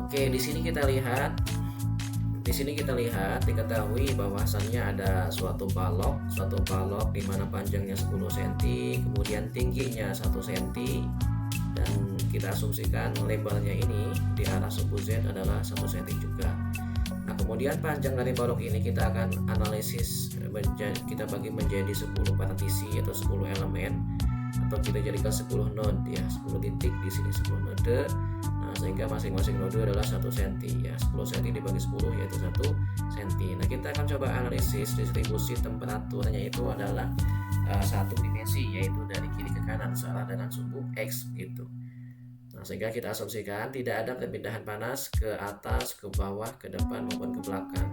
Oke, di sini kita lihat diketahui bahwasannya ada suatu balok di mana panjangnya 10 cm, kemudian tingginya 1 cm, dan kita asumsikan lebarnya ini di arah suku Z adalah 1 cm juga. Nah, kemudian panjang dari balok ini kita akan analisis, kita bagi menjadi 10 partisi atau 10 elemen, atau kita jadikan 10 node ya, 10 titik di sini 10 node. Nah, sehingga masing-masing node adalah 1 cm ya, 10 cm dibagi 10 yaitu 1 cm. Nah, kita akan coba analisis distribusi temperaturnya itu adalah satu dimensi, yaitu dari kiri ke kanan searah dengan sumbu X gitu. Nah, sehingga kita asumsikan tidak ada perpindahan panas ke atas, ke bawah, ke depan maupun ke belakang.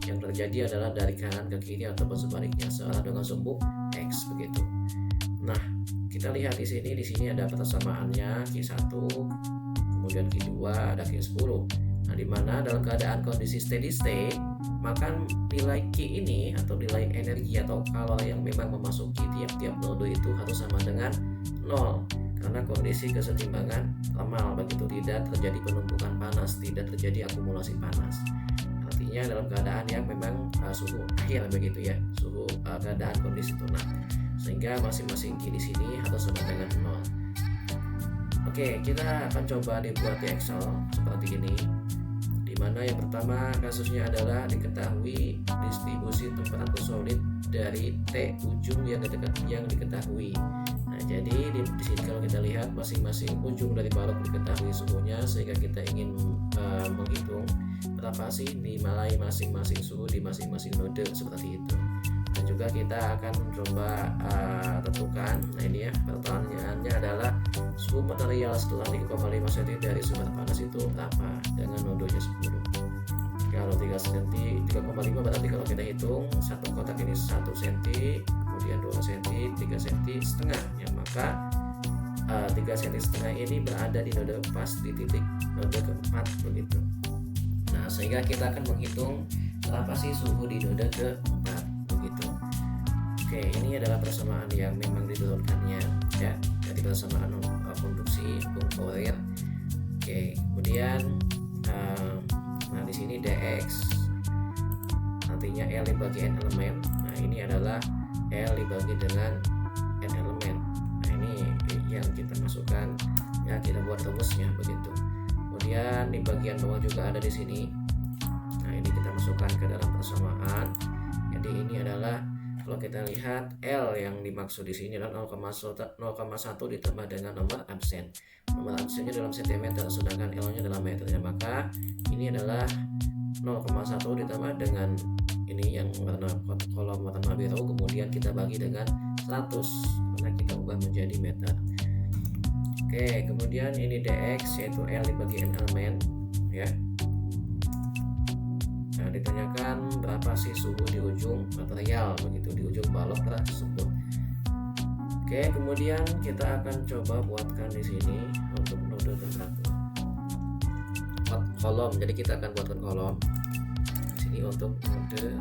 Yang terjadi adalah dari kanan ke kiri ataupun sebaliknya searah dengan sumbu X begitu. Nah, kita lihat di sini ada persamaannya Q1, kemudian Q2, ada Q10. Nah, di mana dalam keadaan kondisi steady state, maka nilai Q ini atau nilai energi atau kalor yang memang memasuki tiap-tiap node itu harus sama dengan 0, karena kondisi kesetimbangan normal begitu, tidak terjadi penumpukan panas, tidak terjadi akumulasi panas. Artinya dalam keadaan yang memang suhu akhir begitu ya, suhu keadaan kondisi tunak, sehingga masing-masing Q di sini harus sama dengan 0. Oke, kita akan coba dibuat di Excel seperti ini, di mana yang pertama kasusnya adalah diketahui distribusi temperatur solid dari T ujung yang diketahui. Nah, jadi di sini kalau kita lihat masing-masing ujung dari balok diketahui suhunya, sehingga kita ingin menghitung berapa sih nilai masing-masing suhu di masing-masing node seperti itu. Dan juga kita akan coba tentukan, nah ini ya, pertanyaannya adalah suhu material setelah 3,5 cm dari sumber panas itu berapa dengan nodenya 10. Kalau 3,5 berarti kalau kita hitung satu kotak ini 1 cm, kemudian 2 cm, 3 cm setengah ya, maka 3 cm setengah ini berada di node pas di titik node keempat begitu. Nah, sehingga kita akan menghitung berapa sih suhu di node keempat begitu. Oke, ini adalah persamaan yang memang diturunkannya ya, jadi persamaan konduksi Fourier. Oke, kemudian nah di sini dx nantinya L dibagi n elemen. Nah, ini adalah L dibagi dengan n elemen. Nah, ini yang kita masukkan ya, kita buat rumusnya begitu. Kemudian di bagian bawah juga ada di sini. Nah, ini kita masukkan ke dalam persamaan. Jadi ini adalah, kalau kita lihat L yang dimaksud di sini adalah 0,1 ditambah dengan nomor absen. Nomor absennya dalam cm, sedangkan L-nya dalam meter. Maka ini adalah 0,1 ditambah dengan ini yang warna kolom warna biru, kemudian kita bagi dengan 100 karena kita ubah menjadi meter. Oke, kemudian ini dx yaitu L dibagi n elemen ya. Nah, ditanyakan berapa sih suhu di ujung material begitu, di ujung balok tersebut. Oke, kemudian kita akan coba buatkan di sini untuk node temperatur kolom. Jadi kita akan buatkan kolom di sini untuk node.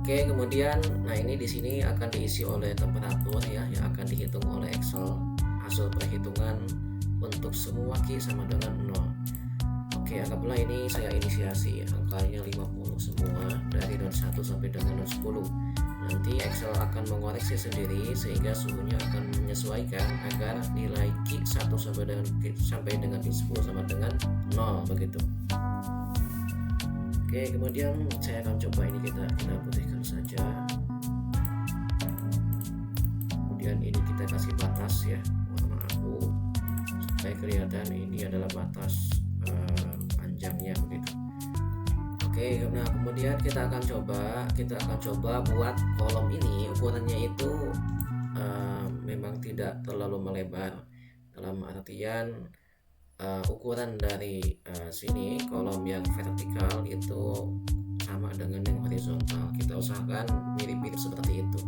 Oke, kemudian nah ini di sini akan diisi oleh temperatur ya, yang akan dihitung oleh Excel. Hasil perhitungan untuk semua Q sama dengan 0. Oke, anggaplah ini saya inisiasi, angkanya 50 semua dari node 1 sampai dengan node 10. Nanti Excel akan mengoreksi sendiri sehingga suhunya akan menyesuaikan agar nilai Q1 sampai dengan Q10 sama dengan 0 begitu. Oke, kemudian saya akan coba ini kita putihkan saja. Kemudian ini kita kasih batas ya, warna abu, supaya kelihatan ini adalah batas panjangnya begitu. Oke, nah kemudian kita akan coba buat kolom ini, ukurannya itu memang tidak terlalu melebar, dalam artian ukuran dari sini kolom yang vertikal itu sama dengan yang horizontal. Kita usahakan mirip-mirip seperti itu.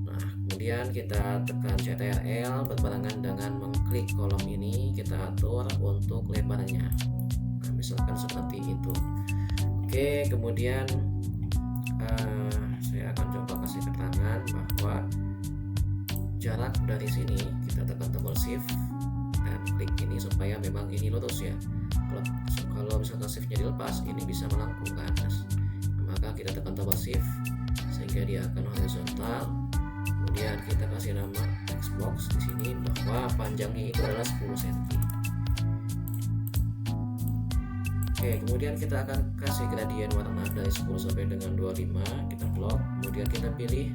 Nah, kemudian kita tekan CTRL berbarengan dengan mengklik kolom ini, kita atur untuk lebarnya. Nah, misalkan seperti itu. Oke, kemudian saya akan coba kasih keterangan bahwa jarak dari sini kita tekan tombol shift dan klik ini supaya memang ini lurus ya. Kalau misalkan shiftnya dilepas, ini bisa melengkung ke atas. Maka kita tekan tombol shift sehingga dia akan horizontal. Kemudian kita kasih nama text box di sini bahwa panjangnya itu adalah 10 cm. Oke, kemudian kita akan kasih gradien warna dari 10 sampai dengan 25. Kita blok, kemudian kita pilih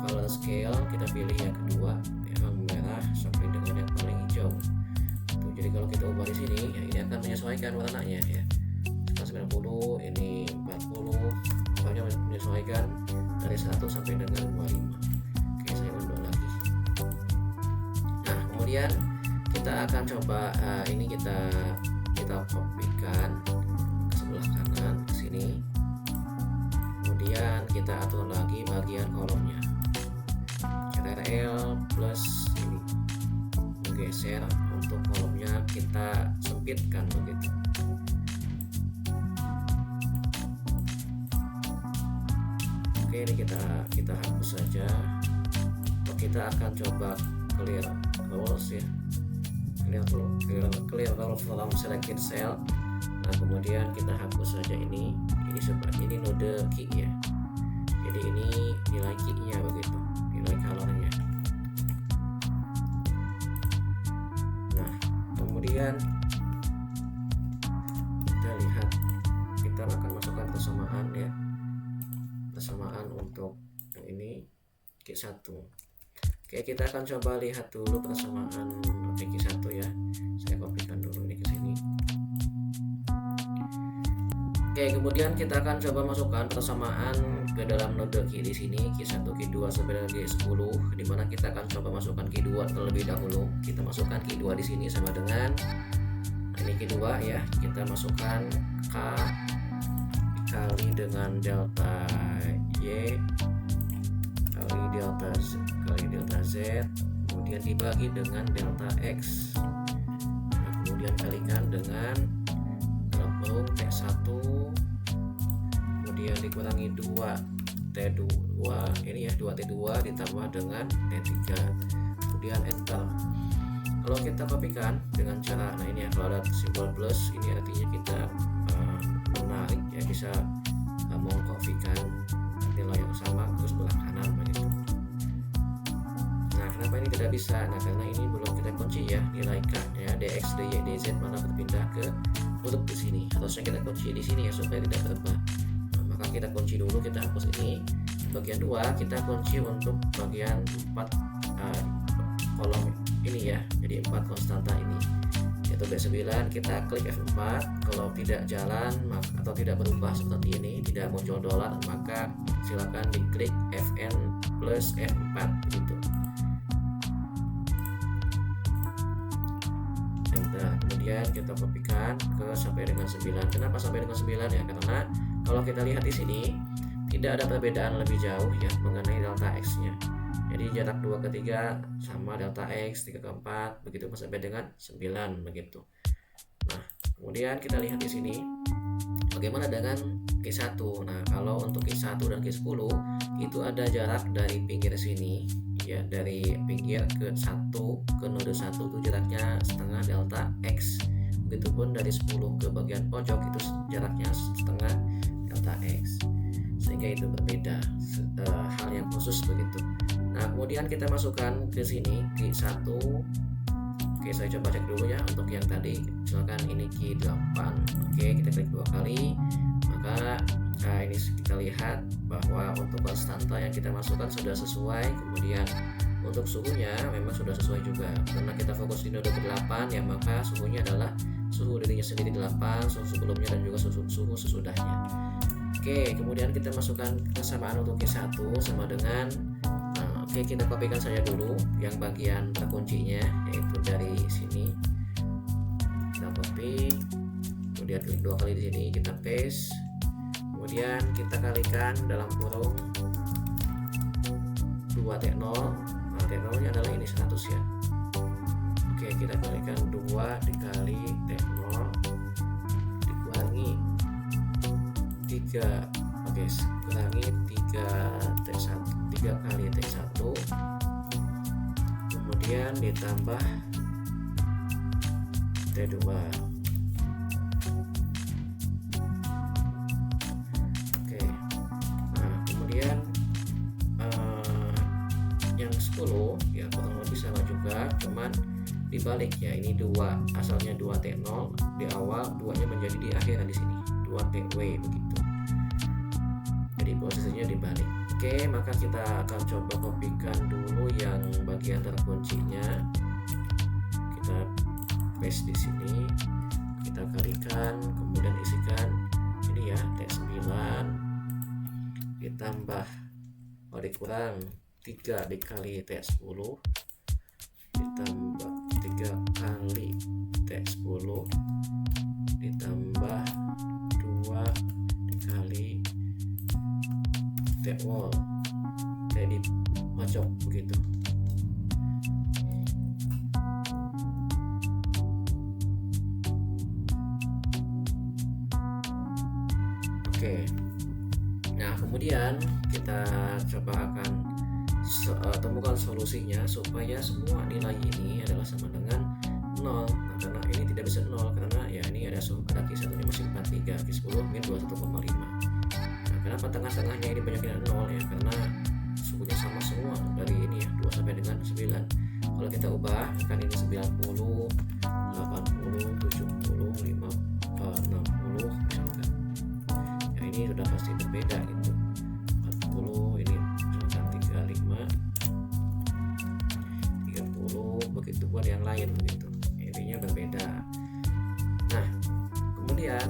color scale, kita pilih yang kedua yang merah sampai dengan yang paling hijau. Tuh, jadi kalau kita ubah di sini ya, ini akan menyesuaikan warnanya ya. Sekarang 90, ini 40, pokoknya menyesuaikan dari 1 sampai dengan 25. Oke, saya undur lagi. Nah, kemudian kita akan coba ini kita kopikan ke sebelah kanan ke sini. Kemudian kita atur lagi bagian kolomnya. Ctrl plus ini menggeser untuk kolomnya kita sempitkan begitu. Oke, ini kita hapus saja. Kita akan coba clear rows ya. Clear row from selected cell. Nah, kemudian kita hapus saja ini seperti ini node key ya. Jadi ini nilai key-nya begitu, nilai color-nya. Nah, kemudian kita lihat, kita akan masukkan persamaan ya, persamaan untuk yang ini Q1. Oke, kita akan coba lihat dulu persamaan Q1 ya. Saya kopikan dulu ini ke sini. Oke, kemudian kita akan coba masukkan persamaan ke dalam node Q di sini Q1, Q2 sampai dengan Q10, di mana kita akan coba masukkan Q2 terlebih dahulu. Kita masukkan Q2 di sini sama dengan ini Q2 ya. Kita masukkan K kali dengan delta Y kali delta Z kemudian dibagi dengan delta X. Nah, kemudian kalikan dengan kurung T1 kemudian dikurangi 2T2 ini ya, 2T2 ditambah dengan T3 kemudian enter. Kalau kita kopikan dengan cara nah ini ya, kalau ada simbol plus ini artinya kita menarik ya, bisa mengkopikan nilai yang sama ke sebelah kanan begitu. Nah, kenapa ini tidak bisa? Nah, karena ini belum kita kunci ya, nilai K ya, DX, DY, DZ mana berpindah ke huruf di sini. Harusnya kita kunci di sini ya supaya tidak berubah. Nah, maka kita kunci dulu, kita hapus ini. Bagian 2 kita kunci untuk bagian 4 kolom ini ya. Jadi 4 konstanta ini. Yaitu B9 kita klik F4. Kalau tidak jalan atau tidak berubah seperti ini, tidak muncul dolar, maka silakan diklik Fn plus F4 gitu. Kemudian kita kopikan ke sampai dengan 9. Kenapa sampai dengan 9 ya? Karena kalau kita lihat di sini tidak ada perbedaan lebih jauh ya mengenai delta X nya. Jadi jarak 2 ke 3 sama delta X, 3 ke 4 begitu sampai dengan 9 begitu. Nah, kemudian kita lihat di sini bagaimana dengan Q1. Nah, kalau untuk Q1 dan Q10 itu ada jarak dari pinggir sini ya, dari pinggir ke 1 ke node 1 itu jaraknya setengah delta X. Begitupun dari 10 ke bagian pojok itu jaraknya setengah delta X. Sehingga itu berbeda, hal yang khusus begitu. Nah, kemudian kita masukkan ke sini Q1. Oke, saya coba cek dulu ya untuk yang tadi. Misalkan ini Q8. Oke, kita klik 2 kali. Maka ini kita lihat bahwa untuk konstanta yang kita masukkan sudah sesuai. Kemudian untuk suhunya memang sudah sesuai juga. Karena kita fokus di node ke-8 ya, maka suhunya adalah suhu dirinya sendiri 8, suhu sebelumnya dan juga suhu sesudahnya. Oke, kemudian kita masukkan kesamaan untuk Q1 sama dengan oke, kita kopikan saja dulu yang bagian terkuncinya, yaitu dari sini. Kita copy, kemudian klik 2 kali di sini, kita paste. Kemudian kita kalikan dalam kurung 2T0. Nah, T0 nya adalah ini 100 ya. Oke, kita kalikan 2 dikali T0 dikurangi 3 3, oke, kurangi 3 T1, 3 kali T1, kemudian ditambah T2. Oke, nah kemudian yang 10 ya kurang lebih sama juga, cuman dibalik ya, ini 2, asalnya 2 T0 di awal, 2 nya menjadi di akhir di sini, 2 TW begitu. Jadi posisinya dibalik. Oke, maka kita akan coba kopikan dulu yang bagian terkuncinya. Kita paste di sini, kita kalikan, kemudian isikan ini ya, T9 ditambah dikurang 3 dikali T10 ditambah 3 kali T10 ditambah 2 dikali T-wall, jadi macok begitu. Oke, nah kemudian kita coba akan temukan solusinya supaya semua nilai ini adalah sama dengan 0. Nah, karena ini tidak bisa 0 karena ya ini ada Q1 nya masih 43, Q10 min 21,5. Nah, kenapa tengah-tengahnya ini banyaknya 0 ya, karena suhunya sama semua dari ini ya, 2 sampai dengan 9. Kalau kita ubah kan ini 90, 80, 70, 50, 60 misalkan. Ya ini sudah pasti berbeda gitu. 40 ini misalkan 35, 30, begitu pun yang lain begitu. Ininya berbeda. Nah, kemudian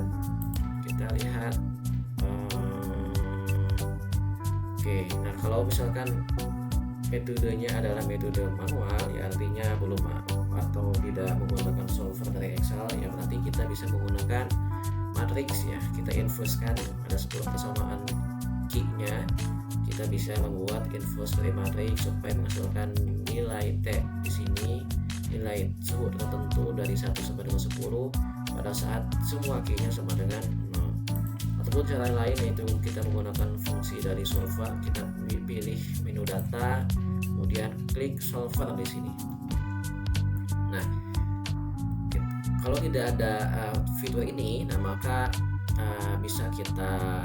kita lihat oke, nah kalau misalkan metodenya adalah metode manual ya, artinya belum atau tidak menggunakan solver dari Excel ya, berarti kita bisa menggunakan matriks ya. Kita inversekan, ada 10 persamaan key-nya, kita bisa membuat inverse dari matriks supaya menghasilkan nilai T di sini, nilai suhu tertentu dari 1 sampai dengan 10 pada saat semua key-nya sama dengan 0. Ataupun cara lain yaitu kita menggunakan fungsi dari solver, kita pilih menu data, kemudian klik solver di sini. Nah, kalau tidak ada fitur ini, nah maka bisa kita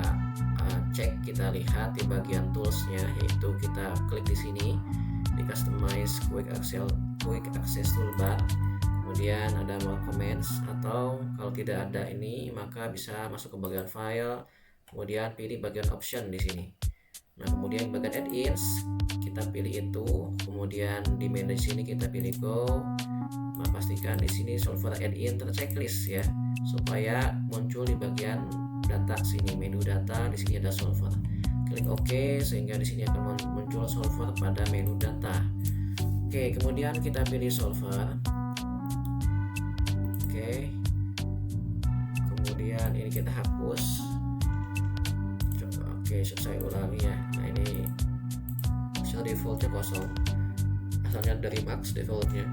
cek, kita lihat di bagian toolsnya, yaitu kita klik di sini di customize quick access toolbar, kemudian ada more comments, atau kalau tidak ada ini maka bisa masuk ke bagian file, kemudian pilih bagian option di sini. Nah kemudian bagian add-ins kita pilih itu, kemudian di menu sini kita pilih go. Nah, pastikan di sini solver add-in terchecklist ya, supaya muncul di bagian data sini, menu data, di sini ada solver. Klik OK sehingga di sini akan muncul solver pada menu data. Oke, kemudian kita pilih solver. Oke, kemudian ini kita hapus. Coba, oke, saya ulangi ya. Nah ini shell defaultnya kosong, asalnya dari max defaultnya.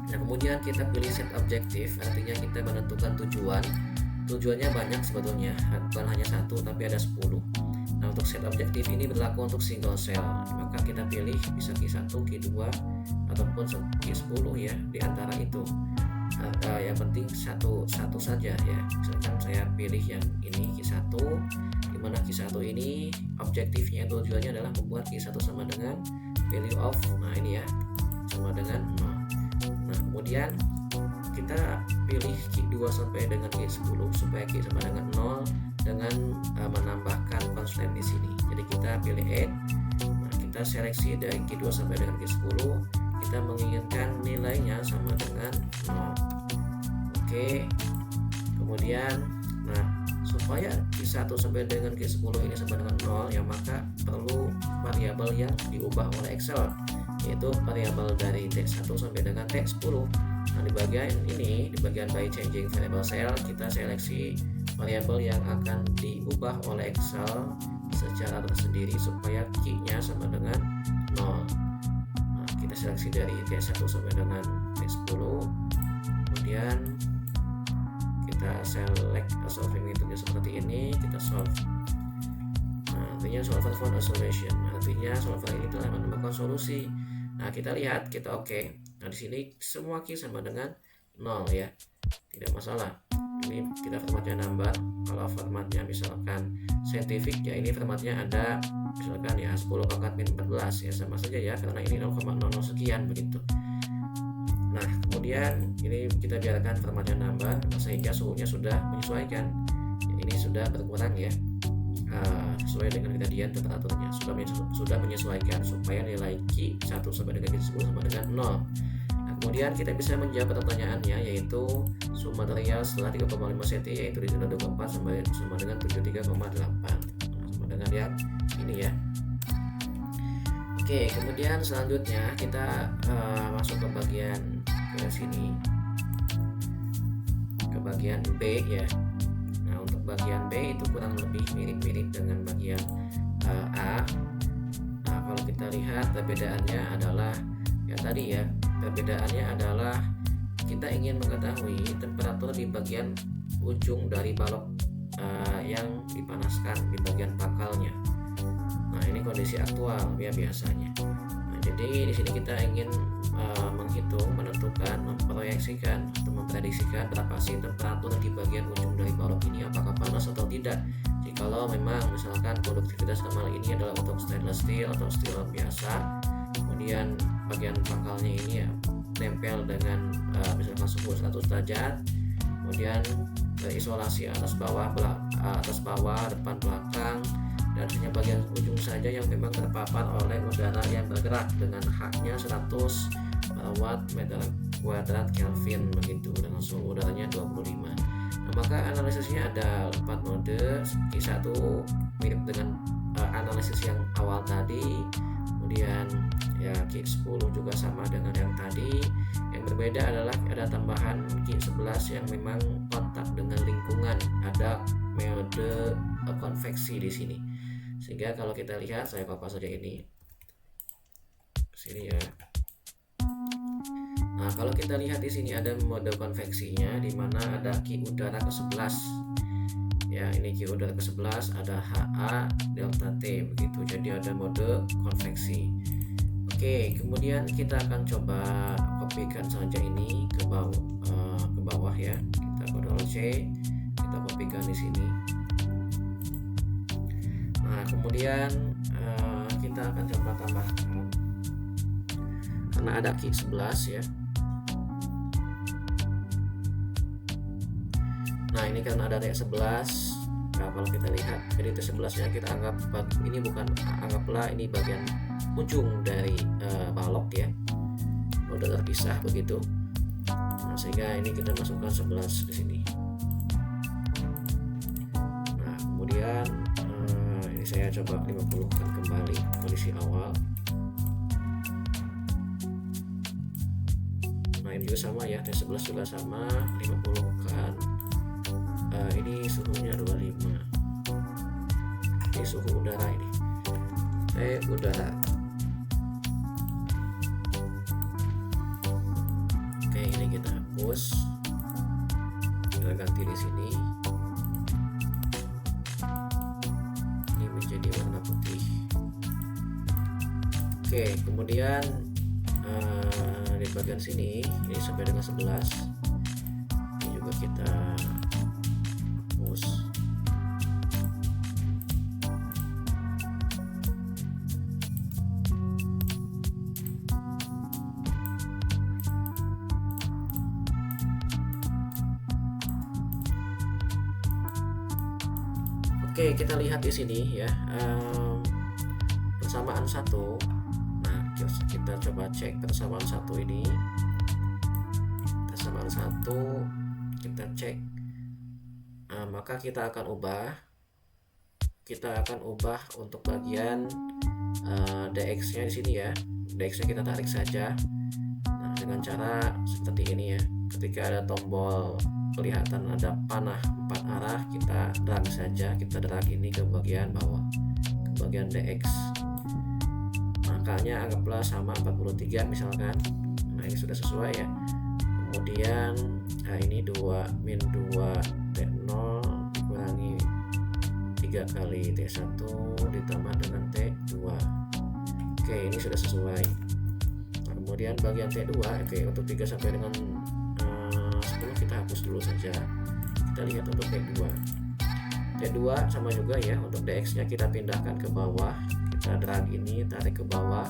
Nah kemudian kita pilih set objektif, artinya kita menentukan tujuan. Tujuannya banyak sebetulnya, bukan hanya satu tapi ada 10. Nah untuk set objektif ini berlaku untuk single cell, maka kita pilih bisa Q1, Q2 ataupun Q10 ya, di antara itu. Yang penting satu saja ya. Misalkan saya pilih yang ini Q1, dimana Q1 ini objektifnya, tujuannya adalah membuat Q1 sama dengan value of, nah ini ya, sama dengan 0. Nah kemudian kita pilih Q2 sampai dengan Q10 supaya Q sama dengan 0 dengan menambahkan constant di sini. Jadi kita pilih add. Nah, kita seleksi dari Q2 sampai dengan Q10, kita menginginkan nilainya sama dengan 0. Oke. Kemudian nah supaya Q1 sampai dengan Q10 ini sama dengan 0 ya, maka perlu variabel yang diubah oleh Excel, yaitu variabel dari T1 sampai dengan T10. Nah di bagian ini, di bagian by changing variable cell, kita seleksi variabel yang akan diubah oleh Excel secara tersendiri supaya key-nya sama dengan 0. Nah, kita seleksi dari T1 sampai dengan T10, kemudian kita select solving metode seperti kita solve. Nah, artinya solver found a solution, artinya solver ini telah menemukan solusi. Nah, kita lihat, kita oke. Nah, di sini semua key sama dengan 0 ya, tidak masalah. Ini kita formatnya number. Kalau formatnya misalkan scientific ya, ini formatnya ada misalkan ya 10 pangkat min 14 ya, sama saja ya, karena ini 0,00 sekian begitu. Nah, kemudian ini kita biarkan formatnya number sehingga suhunya sudah menyesuaikan. Ini sudah berkurang ya, sesuai dengan kejadian temperaturnya, sudah menyesuaikan supaya nilai Q 1 sampai dengan Q 10 sama dengan 0. Nah, kemudian kita bisa menjawab pertanyaannya, yaitu suhu material setelah 3,5 cm yaitu di 24 sama dengan 73,8, sama dengan yang ini ya. Oke, kemudian selanjutnya kita masuk ke bagian ke sini, ke bagian B ya. Nah, untuk bagian B itu kurang lebih mirip-mirip dengan bagian A. Nah, kalau kita lihat perbedaannya adalah ya tadi ya, perbedaannya adalah kita ingin mengetahui temperatur di bagian ujung dari balok yang dipanaskan di bagian pangkalnya. Nah, ini kondisi aktual ya biasanya. Nah, jadi di sini kita ingin menghitung, menentukan, memproyeksikan atau memprediksikan berapa sih temperatur di bagian ujung dari balok ini, apakah panas atau tidak. Jikalau memang misalkan produktivitas normal ini adalah untuk stainless steel atau steel biasa, kemudian bagian pangkalnya ini ya nempel dengan misalkan suhu 100 derajat, kemudian terisolasi atas bawah, depan belakang, dan hanya bagian ujung saja yang memang terpapar oleh udara yang bergerak dengan H-nya 100 watt meter kuadrat Kelvin begitu, dengan suhu udaranya 25. Nah, maka analisisnya ada 4 mode. Q1 mirip dengan analisis yang awal tadi, kemudian ya Q10 juga sama dengan yang tadi. Yang berbeda adalah ada tambahan Q11 yang memang kontak dengan lingkungan, ada metode konveksi di sini. Sehingga kalau kita lihat, saya kopas saja ini sini ya. Nah, kalau kita lihat di sini ada mode konveksinya, di mana ada Q udara ke-11 ya, ini Q udara ke-11, ada HA delta T begitu. Jadi ada mode konveksi. Oke, kemudian kita akan coba kopikan saja ini ke bawah ya. Kita Ctrl C, kita kopikan di sini. Nah, kemudian kita akan coba tambahkan, karena ada Q11 ya. Nah, ini karena ada T11. Nah, kalau kita lihat, jadi T11 nya kita anggap ini anggaplah ini bagian ujung dari balok ya, udah terpisah begitu. Nah, sehingga ini kita masukkan 11 di sini. Nah, kemudian ini saya coba 50-kan kembali kondisi awal. Nah, ini juga sama ya, T11 juga sama, 50-kan. Ini suhunya 25. Ini suhu udara ini. Udara. Oke, ini kita hapus. Kita ganti di sini. Ini menjadi warna putih. Oke, kemudian di bagian sini ini sampai dengan 11. Ini juga kita hapus. Oke, kita lihat di sini ya, persamaan 1. Nah, kita coba cek persamaan 1 ini. Persamaan 1 kita cek. Maka kita akan ubah untuk bagian dx nya di sini ya. Dx nya kita tarik saja. Nah, dengan cara seperti ini ya. Ketika ada tombol kelihatan ada panah 4 arah, kita drag saja, kita drag ini ke bagian bawah, ke bagian dx. Makanya anggaplah sama 43 misalkan. Nah, ini sudah sesuai ya. Kemudian ini 2 min 2 D0 dikurangi 3 kali T1 ditambah dengan T2. Oke, ini sudah sesuai. Nah, kemudian bagian T2, oke, untuk 3 sampai dengan 10 kita hapus dulu saja. Kita lihat untuk T2. T2 sama juga ya, untuk DX nya kita pindahkan ke bawah, kita drag ini, tarik ke bawah.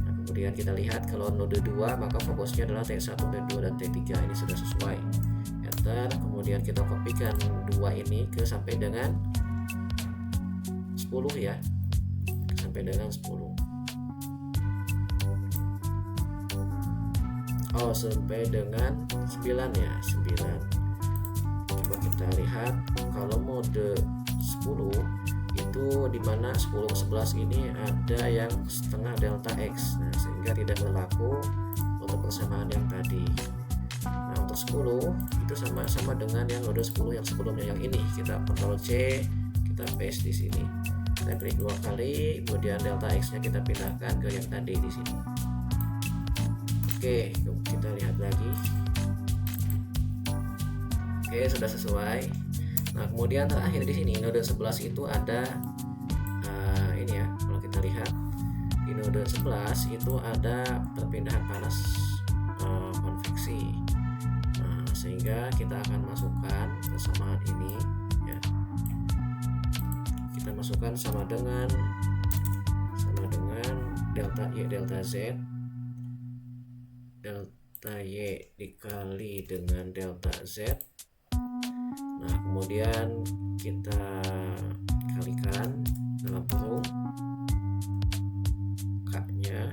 Nah, kemudian kita lihat kalau node 2 maka fokusnya adalah T1, T2 dan T3. Ini sudah sesuai. Enter, kemudian kita kopikan 2 ini ke sampai dengan 10 ya, sampai dengan 10. Oh, sampai dengan 9 ya, 9. Coba kita lihat kalau mode 10 itu dimana 10 ke 11 ini ada yang setengah delta X, nah, sehingga tidak berlaku untuk persamaan yang tadi. Nah, untuk 10 itu sama-sama dengan yang mode 10 yang sebelumnya, yang ini kita Ctrl C, kita paste di sini, kita klik 2 kali, kemudian delta X nya kita pindahkan ke yang tadi di sini. Oke, kita lihat lagi. Oke, sudah sesuai. Nah, kemudian terakhir di sini node 11 itu ada ini ya. Kalau kita lihat di node 11 itu ada perpindahan panas konveksi. Nah, sehingga kita akan masukkan persamaan ini ya. Kita masukkan sama dengan delta Y delta Z, delta Y dikali dengan delta Z. Nah, kemudian kita kalikan dalam kurung K-nya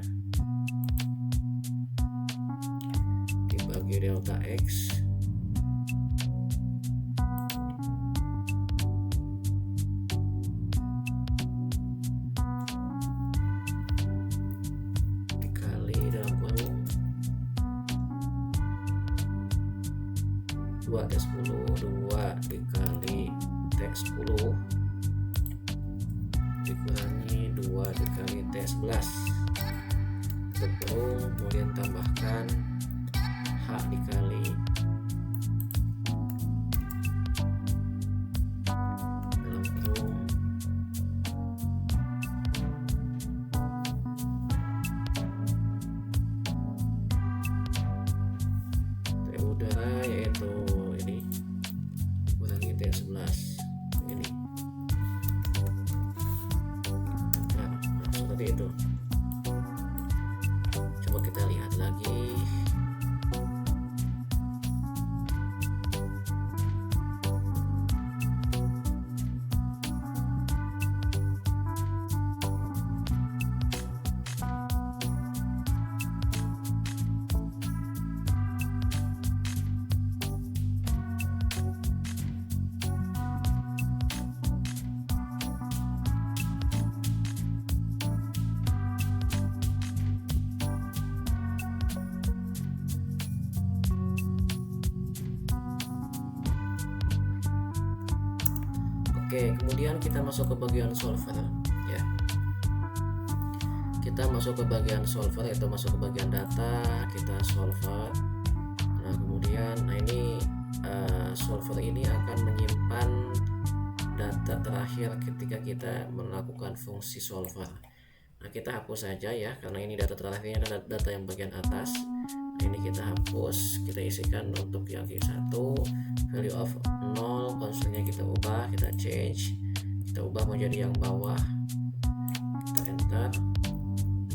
dibagi delta X dikali dalam kurung 2T10, 2 dikali T10 dikurangi 2 dikali T11 kurung, kemudian tambahkan H dikali dalam kurung T udara, yaitu ini kurangi T11 ini. Nah, seperti itu. Coba kita lihat lagi. Oke, kemudian kita masuk ke bagian solver ya. Kita masuk ke bagian solver, yaitu masuk ke bagian data, kita solver. Nah, kemudian ini solver ini akan menyimpan data terakhir ketika kita melakukan fungsi solver. Nah, kita hapus saja ya, karena ini data terakhirnya adalah data yang bagian atas. Nah, ini kita hapus, kita isikan untuk yang Q1, value of 0, constantnya kita ubah, kita change, kita ubah menjadi yang bawah, kita enter.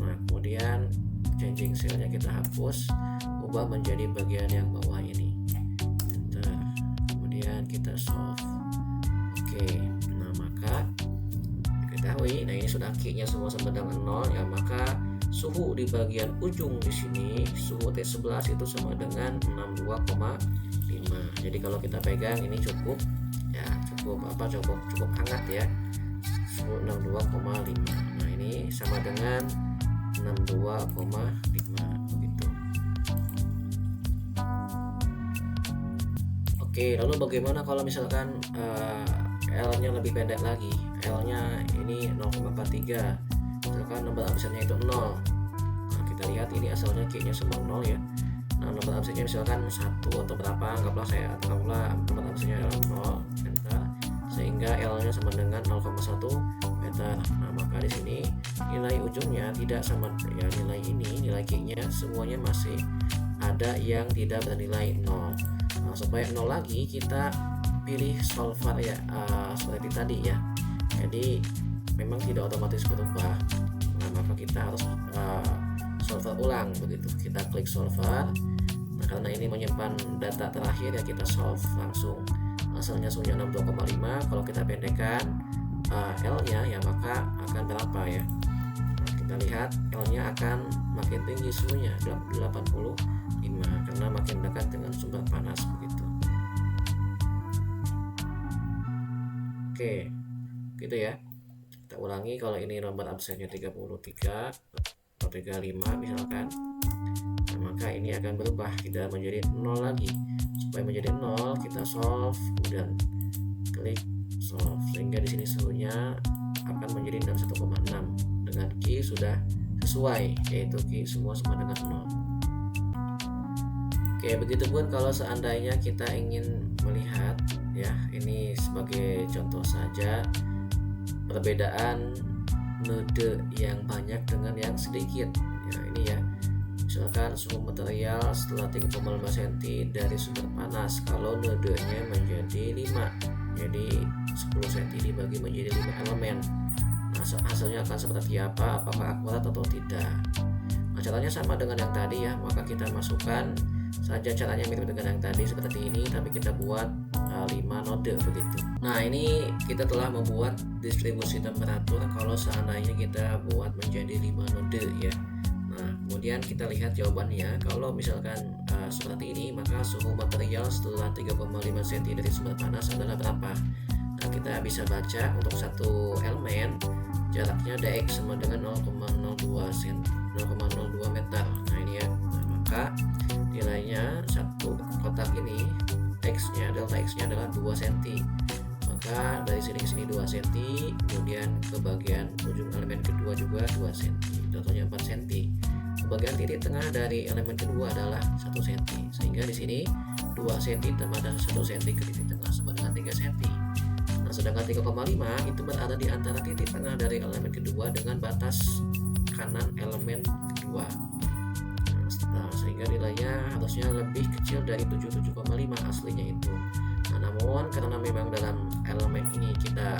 Nah, kemudian changing cellnya kita hapus, ubah menjadi bagian yang bawah ini, enter. Kemudian kita solve. Oke, nah maka diketahui, nah ini sudah Q-nya semua sama dengan 0 ya, maka suhu di bagian ujung di sini, suhu T11 itu sama dengan 62,5. Jadi kalau kita pegang ini cukup ya, cukup hangat ya, suhu 62,5. Nah, ini sama dengan 62,5 begitu. Oke, lalu bagaimana kalau misalkan L-nya lebih pendek lagi? L-nya ini 0,43. Misalkan nomor absennya itu 0. Nah, kita lihat ini asalnya Q-nya semua 0 ya. Nah, nomor absennya misalkan 1 atau berapa, anggaplah nomor absennya adalah 0, enter. Sehingga sehingga L-nya sama dengan 0,1 meter. Nah, maka di sini nilai ujungnya tidak sama ya, nilai ini, nilai Q-nya semuanya masih ada yang tidak bernilai 0. Nah, supaya 0 lagi kita pilih solver ya, seperti tadi ya. Jadi memang tidak otomatis berubah. Nah, maka kita harus solver ulang begitu. Kita klik solver. Nah, karena ini menyimpan data terakhir ya, kita solve langsung. Hasilnya suhunya 62,5. Kalau kita pendekkan L-nya ya, maka akan berapa ya? Nah, kita lihat L-nya akan makin tinggi suhunya 85 karena makin dekat dengan sumber panas begitu. Oke, gitu ya. Kita ulangi, kalau ini nomor absennya 33 atau 35 misalkan, nah, maka ini akan berubah, tidak menjadi 0 lagi. Supaya menjadi 0 kita solve, kemudian klik solve, sehingga di sini suhunya akan menjadi 61,6 dengan Q sudah sesuai, yaitu Q semua sama dengan 0. Oke, begitupun kalau seandainya kita ingin melihat ya, ini sebagai contoh saja perbedaan node yang banyak dengan yang sedikit ya. Ini ya, misalkan suhu material setelah 3,5 cm dari sumber panas, kalau nodenya menjadi 5, jadi 10 cm dibagi menjadi 5 elemen. Nah, hasilnya akan seperti apa, apakah akurat atau tidak? Nah, caranya sama dengan yang tadi ya, maka kita masukkan saja, caranya mirip dengan yang tadi seperti ini, tapi kita buat 5 node begitu. Nah, ini kita telah membuat distribusi temperatur kalau seandainya kita buat menjadi 5 node ya. Nah, kemudian kita lihat jawabannya. Kalau misalkan seperti ini, maka suhu material setelah 3,5 cm dari sumber panas adalah berapa? Nah, kita bisa baca untuk satu elemen jaraknya dx sama dengan 0,02 meter. Nah, ini ya. Nah, maka nilainya satu kotak ini x-nya, delta x-nya adalah 2 cm. Maka dari sini ke sini 2 cm, kemudian ke bagian ujung elemen kedua juga 2 cm, totalnya 4 cm. Bagian titik tengah dari elemen kedua adalah 1 cm, sehingga di sini 2 cm tambah 1 cm ke titik tengah sama dengan 3 cm. Nah, sedangkan 3,5 itu berada di antara titik tengah dari elemen kedua dengan batas kanan elemen kedua. Nah, sehingga nilainya harusnya lebih kecil dari 77,5 aslinya itu. Nah, namun karena memang dalam elemen ini kita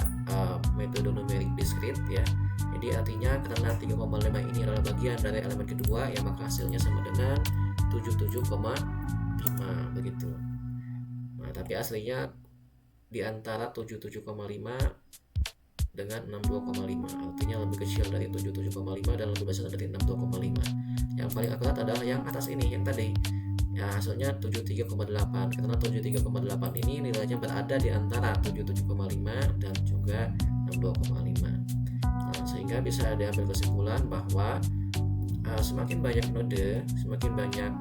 metode numerik diskrit ya, jadi artinya karena 3,5 ini adalah bagian dari elemen kedua ya, maka hasilnya sama dengan 77,5 begitu. Nah, tapi aslinya di antara 77,5 dengan 62,5, artinya lebih kecil dari 77,5 dan lebih besar dari 62,5. Yang paling akurat adalah yang atas ini, yang tadi ya, hasilnya 73,8, karena 73,8 ini nilainya berada di antara 77,5 dan juga 62,5. Nah, sehingga bisa diambil kesimpulan bahwa semakin banyak node, semakin banyak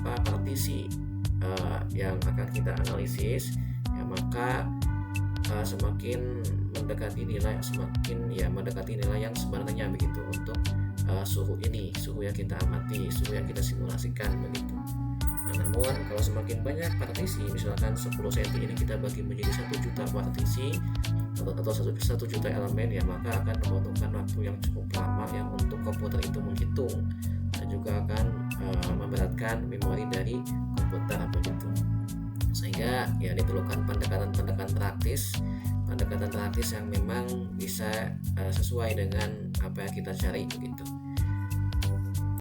partisi yang akan kita analisis ya, maka semakin mendekati nilai yang sebenarnya begitu untuk suhu ini, suhu yang kita amati, suhu yang kita simulasikan begitu. Nah, namun kalau semakin banyak partisi, misalkan 10 cm ini kita bagi menjadi 1 juta partisi atau 1 juta elemen ya, maka akan membutuhkan waktu yang cukup lama yang untuk komputer itu menghitung, dan juga akan memberatkan memori dari komputer begitu. Sehingga ya diperlukan pendekatan praktis yang memang bisa sesuai dengan apa yang kita cari begitu.